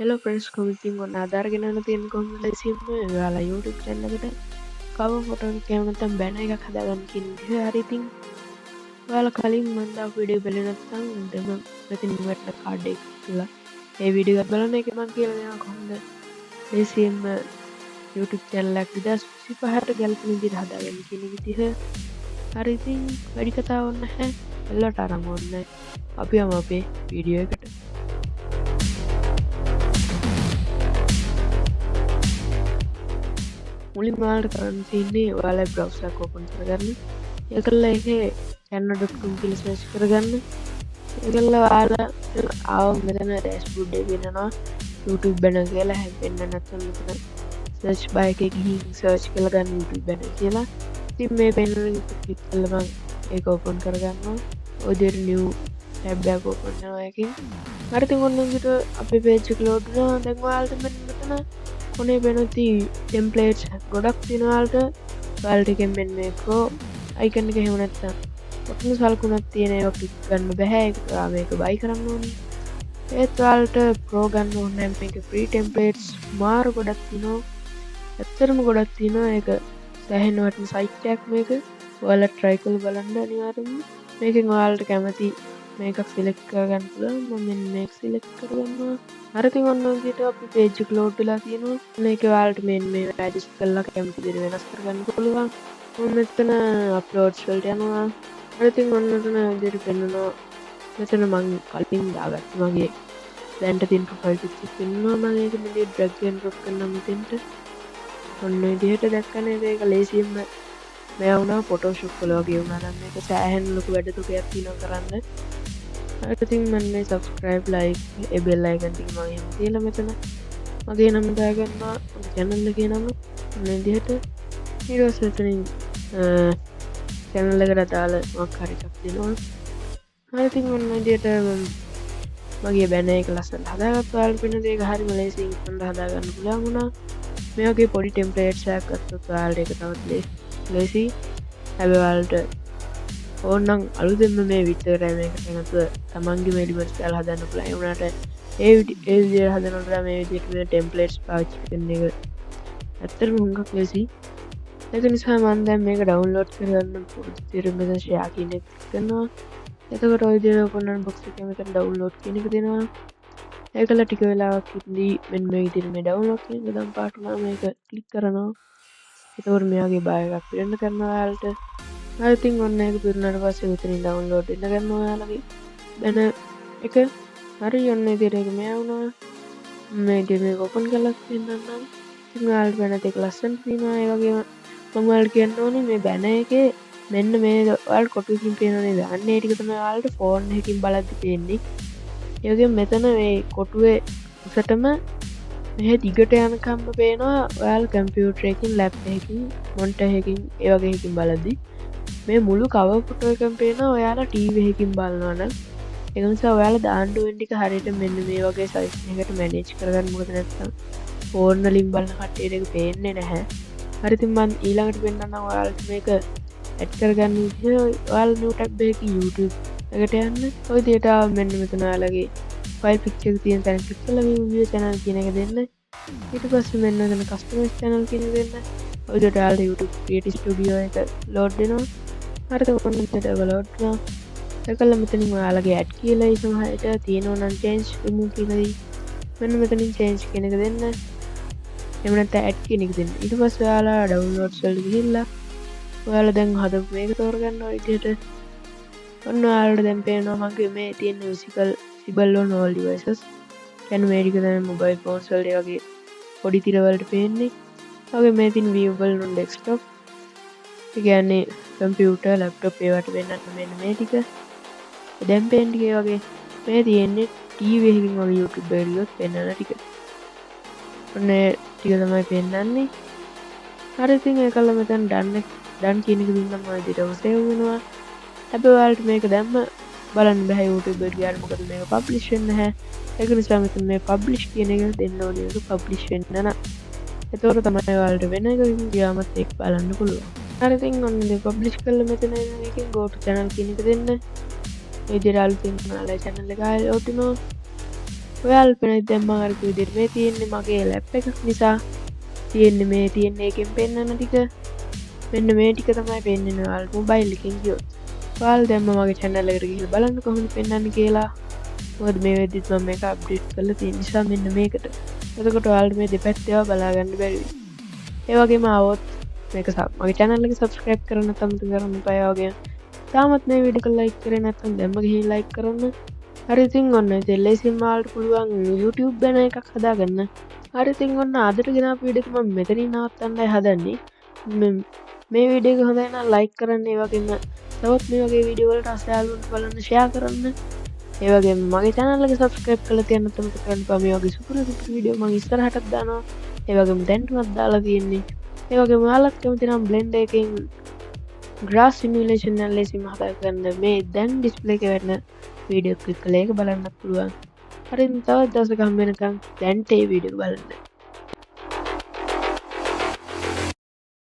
Hello friends කොමිතින් ඔන්න අදාරගෙන තියෙන කොහොමද ලේසියෙන්ම ඔයාලා YouTube channel එකට කවර් ෆොටෝ එකක් එහෙම නැත්නම් බැනර් එකක් හදාගන්න කියන විදිහ. හරි ඉතින් ඔයාලා කලින් මම දාපු වීඩියෝ බලලා නැත්නම් දෙම මෙතන ඉන්වර්ට් කාඩ් එක කියලා ඒ වීඩියෝ එක බලන එක මම කියලා දෙනවා කොහොමද ලේසියෙන්ම YouTube channel එකක් 2025ට ගැලපෙන විදිහට හදාගන්න කියන විදිහ. හරි ඉතින් වැඩි කතාවක් නැහැ. එල්ලට අරන් ඕනේ. අපි යමු අපේ වීඩියෝ එකට. මුලින්ම ඔයාලට කරන්න තියෙන්නේ ඔයාලා browser එක open කරගන්න. ඒකල්ලා ඒකේ canva.com කියලා search කරගන්න. ඒකල්ලා ඔයාලා ආව මෙතන dashboard එක වෙනවා YouTube banner කියලා හැපෙන්න නැත්නම් මෙතන search bar එකේ ගිහින් search කරලා ගන්න YouTube banner කියලා. ඉතින් මේ banner එක click කරලා මම ඒක open කරගන්නවා. ඔය විදිහට new tab එකක් open වෙනවා එකකින්. හරි ඉතින් ඔන්න විදිහට අපේ page එක load වෙනවා. දැන් ඔයාලට මෙතන කොනේ වෙනති ටෙම්ප්ලේට්ස් ගොඩක් තියෙනවා ඔයාලට එකෙන් මෙන්න මේ pro icon එක එහෙම නැත්නම් ඔතන සල්කුණක් තියෙන ඒවා ක්ලික් කරන්න බෑ. ඒක මේක buy කරන්න ඕනේ. ඒත් ඔයාලට pro ගන්න ඕනේ නම් මේක free templates මාර ගොඩක් තියෙනවා. ඇත්තටම ගොඩක් තියෙනවා. ඒක සෑහෙන වටින site එකක් මේක. ඔයාලා try කරලා බලන්න අනිවාර්යෙන්ම. මේකෙන් ඔයාලට කැමති මේකක් select කරගන්න පුළුවන්. මම මෙන්න මේක select කරගන්නවා. හරි ඉතින් ඔන්න විදිහට අපි page එක load වෙලා තියෙනවා. මේක ඔයාලට මේ adjust කරලා කැමති විදිහට වෙනස් කරගන්න පුළුවන්. මම මෙතන uploads වලට යනවා. හරි ඉතින් ඔන්න මෙතන විදිහට පෙන්නනවා. මෙතන මම කලින් දාගත්ත මගේ දැන්ට තියෙන profile picture පෙන්නනවා. මම ඒක මෙතන drag and drop කරනවා මෙතෙන්ට. ඔන්න විදිහට දැක්කනේ ඒක ලේසියෙන්ම මේ වුණා Photoshop වල වගේ වුණා. නම් මේක සෑහෙන ලොකු වැඩ තුකයක් තියෙනවා කරන්න. හරි ඉතින් මම මේ subscribe like ඒ bell icon ටික මම එහෙම තියලා මෙතන මගේ නම දාගන්නවා. channel එකේ නම මේ විදිහට ඊට පස්සේ එතනින් channel එකට දාලා මොකක් හරි එකක් දෙනවා. හරි ඉතින් ඔන්න විදිහට මගේ banner එක ලස්සනට හදාගත්තා. ඔයාලට වෙන දේ හරිම ලේසියෙන් ඉක්මනට හදාගන්න පුළුවන් වුණා. මේ වගේ පොඩි templates එකක් ගත්තොත් ඔයාලට ඒක තවත් ලේසි. හැබැයි ඔයාලට ඕනනම් අලුතෙන්ම මේ විතරයි මේකට නැතුව තමන්ගේ මෙලිමර්ස් දාලා හදන්න පුළුවන්. ඒ වුණාට ඒ විදිහට හදනකොට මේ විදිහට මේ templates පාවිච්චි කරන එක ඇත්තටම හුඟක් ලේසි. ඒක නිසා මම දැන් මේක download කරගන්න පුරුදු විදිහට මෙතන share කියන එක කරනවා. එතකොට ඔය විදිහට open box එකේ මෙතන download කියන එක දෙනවා. ඒකල ටික වෙලාවක් ඉඳි මෙන්න මේ විදිහට මේ download කියන එක දැන් පාට උනා මේක click කරනවා. එතකොට මෙයාගේ bio එකක් පිරෙන්න කරනවා ඔයාලට. හරි ඉතින් ඔන්න ඒක පිරුණාට පස්සේ මෙතනින් download වෙන්න ගන්නවා ඔයාලගේ banner එක. හරි ඔන්න ඉතින් ඒක මෙයා වුණා. මේ විදිහට මේක open කරලා පෙන්නන්නම්. ඉතින් ඔයාලට banner එක ලස්සන තියෙනවා. ඒ වගේම මම ඔයාලට කියන්න ඕනේ මේ banner එකේ මෙන්න මේ ඔයාලට කොටුවකින් පේනවනේ දාන්නේ. ඒ ටික තමයි ඔයාලට phone එකකින් බලද්දි පේන්නේ. ඒ වගේම මෙතන මේ කොටුවේ උසටම මෙහෙ දිගට යනකම්ම පේනවා. ඔයාලා කම්පියුටර් එකකින් ලැප්ටොප් එකකින් මොනිටර් එකකින් ඒ වගේ එකකින් බලද්දි මේ මුළු කවර් ෆොටෝ එකම පේනවා ඔයාලා ටීවී එකකින් බලනවා නම්. ඒ නිසා ඔයාලා දාන්න ඕන ටික හරියට මෙන්න මේ වගේ සයිස් එකකට මැනේජ් කරගන්න. මොකද නැත්නම් ෆෝන් වලින් බලන කට්ටියට ඒක පේන්නේ නැහැ. හරි ඉතින් මම ඊළඟට පෙන්නන්නම් ඔයාලට මේක ඇඩ් කරගන්න විදිහ. ඔයාලා new tab එකේ YouTube එකට යන්න. ඔය විදිහට මෙන්න මෙතන ඔයාලගේ file picture එක තියෙන තැන ක්ලික් කරලා මේ view channel කියන එක දෙන්න. ඊට පස්සේ මෙන්න මෙතන customize channel කියන එක දෙන්න. ඔය විදිහට ඔයාලට YouTube Creative Studio එක load වෙනවා. හරි ඔන්න මෙතන load වෙනවා. ඒකල මෙතනින් ඔයාලගේ add කියලා ඉස්සරහට තියෙනවා නම් change remove කියලා මෙන්න මෙතනින් change කියන එක දෙන්න. එහෙම නැත්නම් add කියන එක දෙන්න. ඊට පස්සේ ඔයාලා downloads වලට ගිහිල්ලා ඔයාලා දැන් හදපු මේක තෝරගන්න ඔය විදිහට. ඔන්න ඔයාලට දැන් පේනවා මගේ මේ තියෙන visible on all devices. කියන්නේ මේ ටික තමයි mobile phones වලට වගේ පොඩි තිර වලට පේන්නේ. වගේ මේ තියෙන viewable on desktop. ඒ කියන්නේ computer laptop ඒවට වෙන්නත් මෙන්න මේ ටික. දැන් පේන ටික වගේ මේ තියෙන්නේ TV එකකින් වගේ YouTube එකට ගියොත් පෙන්වන ටික. ඔන්න ටික තමයි පෙන්වන්නේ. හරි ඉතින් ඒකල මෙතන done කියන එක දුන්නම ඔය විදිහට save වෙනවා. හැබැයි ඔයාලට මේක දැම්ම බලන්න බෑ YouTube එකට ගියාට. මොකද මේක publish වෙන්නේ නැහැ. ඒක නිසා මෙතන මේ publish කියන එක දෙන්න ඕනේ. ඒක publish වෙන්න නම්. එතකොට තමයි ඔයාලට වෙන එකකින් ගියාමත් ඒක බලන්න පුළුවන්. හරි ඉතින් ඔන්න මේ publish කරලා මෙතන එකකින් go to channel කියන එක දෙන්න. ඒ විදිහට අලුතින් ඔයාලා channel එක ආයෙ load වෙනවා. ඔයාලට පේනද දැන් මම අර කිව්ව විදිහට මේ තියෙන්නේ මගේ ලැප් එකක් නිසා තියෙන්නේ මේ තියෙන්නේ එකෙන් පෙන්වන ටික. මෙන්න මේ ටික තමයි පෙන්වන්නේ ඔයාලට මොබයිල් එකෙන් ගියොත්. ඔයාලා දැන් මගේ channel එකට ගිහලා බලන්න කොහොමද පෙන්වන්නේ කියලා. මොකද මේ වෙද්දිත් මම මේක අප්ඩේට් කරලා තියෙන නිසා මෙන්න මේකට. එතකොට ඔයාලට මේ දෙපැත්තේ ඒවා බලා ගන්න බැරි වෙයි. ඒ වගේම ආවොත් මේක මගේ channel එක subscribe කරන්න අමතක කරන්න එපා. ඒ වගේම තාමත් මේ වීඩියෝ එක like කරේ නැත්නම් දැන්ම ගිහින් like කරන්න. හරි ඉතින් ඔන්න ඉතින් ලේසියෙන් ඔයාලට පුළුවන් YouTube banner එකක් හදාගන්න. හරි ඉතින් ඔන්න අදට ගෙනාපු වීඩියෝ එක මම මෙතනින් නවත්තන්නයි හදන්නේ. මේ වීඩියෝ එක හොඳයි නම් like කරන්න. ඒ වගේම තවත් මේ වගේ වීඩියෝ වලට අසයාලුන්ට බලන්න share කරන්න. ඒ වගේම මගේ channel එක subscribe කරලා තියන්න අමතක කරන්න එපා. මේ වගේ සුපුරු වීඩියෝ මම ඉස්සරහටත් දානවා. ඒ වගේම දැන්ටමත් දාලා තියෙන්නේ. ඒ වගේම ඔයාලත් කැමති නම් Blender එකෙන් grass simulation එක ලේසියෙන් හදාගන්න මේ දැන් display එකේ වෙන වීඩියෝ ක්ලික් කරලා ඒක බලන්නත් පුළුවන්. හරි තවත් දවසක හම්බ වෙනකම් දැන්ට ඒ වීඩියෝ බලන්න.